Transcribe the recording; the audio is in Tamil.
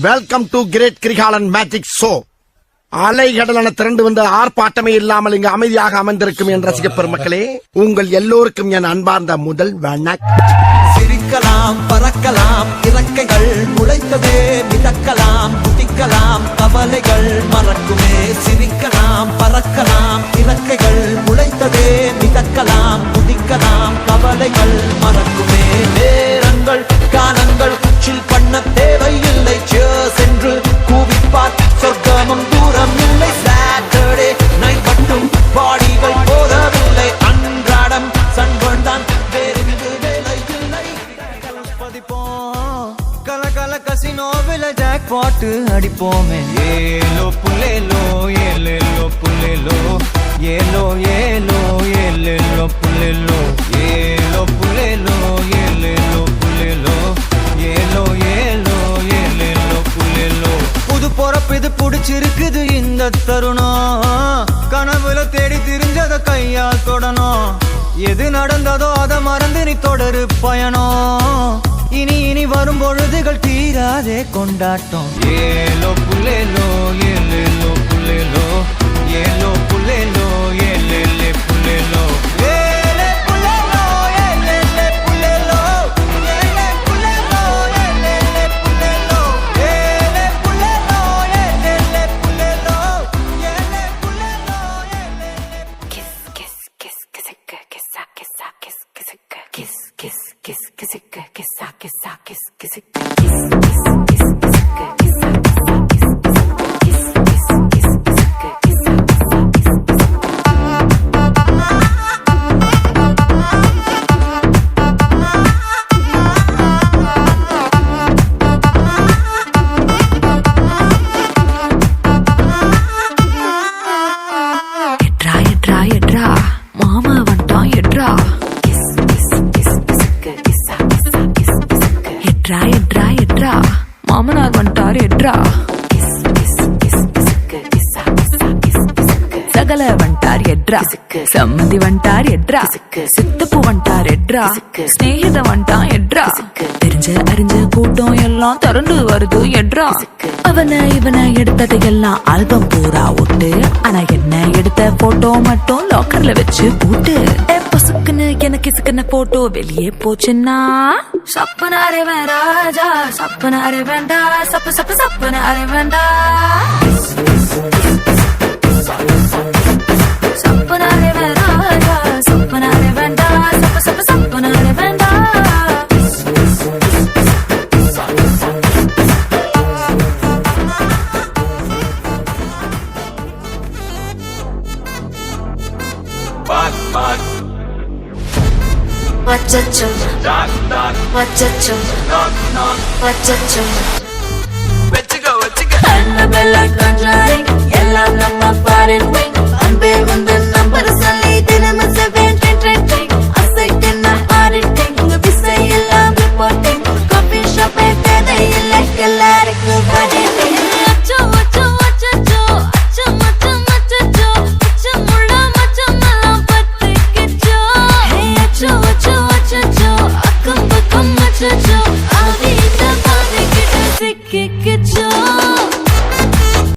Welcome to great Kirikalan magic show. அலைகடலான திரண்டு வந்த ஆர்ப்பாட்டமே இல்லாமல் இங்கு அமைதியாக அமர்ந்திருக்கும் என் ரசிக பெருமக்களே, உங்கள் எல்லோருக்கும் என் அன்பார்ந்த முதல் வணக்கம். சிரிக்கலாம், பறக்கலாம், இறக்கைகள் முளைத்ததே, மிதக்கலாம், குதிக்கலாம், கவலைகள் மறக்குமே. சிரிக்கலாம், பறக்கலாம், இறக்கைகள் முளைத்ததே, மிதக்கலாம், குதிக்கலாம், கவலைகள் மறக்குமே. நேரங்கள் காலங்கள் குச்சில் பண்ண தேவையில்லை, சென்று கூவிப்பார், சொர்க்கமும் தூரம் இல்லை. சாட்டர்டே நைட் மட்டும் பாடிகள் போதவில்லை, அன்றாடம் சன்பன் தான் வேறெங்கு வேலை இல்லை. பதிப்போம் கல கல கசினோவில் ஜாக் பாட்டு அடிப்போமே. ஏலோ புல்லேலோ ஏலேலோ புல்லேலோ ஏலோ ஏலோ ஏலேலோ புல்லேலோ ஏலோ புல்லேலோ ஏலேலோ புல்லேலோ ஏலோ ஏலோ ஏலேலோ புல்லேலோ. புது பொறப்பு இது புடிச்சிருக்குது இந்த தருணம், கனவுல தேடி திரிஞ்சத கையால் தொடணும். எது நடந்ததோ அதை மறந்து நீ தொடரு பயணம். இனி இனி வரும் பொழுதுகள் தீராதே கொண்டாட்டம். ஏலோ புல்லேலோ ஏலேலோ புல்லேலோ ஏலோ புல்லேலோ ஏலேலே புல்லேலோ ஏலே புல்லேலோ ஏலேலே புல்லேலோ ஏலே புல்லேலோ ஏலேலே புல்லேலோ ஏலே புல்லேலோ ஏலேலே புல்லேலோ ஏலே புல்லேலோ ஏலேலே. Kiss, kiss, kiss, kissicka, kissa, kissa, kiss, kissicka, kiss, kiss, kiss, kissicka, kissa, kissa, kiss, kissicka, kiss, kiss, kiss, kissicka, kissa, kissa, kiss, kissicka, kiss, kiss, kiss, kissicka, kissa, kissa, kiss, எட்ரா எட்ரா எட்ரா மாமா வந்துட்டான் எட்ரா. Kiss, kiss, kiss, kissicka, kissa, kissa, kiss, kissicka. எட்ரா எட்ரா எட்ரா மாமனார் வந்துட்டார் எட்ரா. Kiss, kiss, kiss, kissicka, kissa, kissa, kiss, kissicka. சகல வந்துட்டார் எட்ரா, சம்மந்தி வந்துட்டார் எட்ரா, சித்தப்பு வந்துட்டார் எட்ரா, ஸ்நேகித வந்துட்டான் எட்ரா. தெரிஞ்ச அறிஞ்ச கூட்டம் எல்லாம் திரண்டு வருது எட்ரா. அவனை இவனை எடுத்ததை எல்லாம் ஆல்பம் பூரா ஒட்டு, ஆனா என்ன எடுத்த போட்டோ மட்டும் லாக்கர்ல வச்சு போட்டு. பொசுக்குன்னு எனக்கு இசுக்குன போட்டோ வெளியே போச்சுன்னா சப்பனாரே ராஜா, சப்பனாரே வேண்டா, சப்பு சப்பு சப்பனாரே வேண்டா. சப்பனாரே ராஜா, சப்பனாரே வேண்டா, சப்பு சப்பு சப்பனாரே வேண்டா. Wachacho, wachacho, wachacho. Annabella conjuring, எல்லாம் நம்ம பாரின்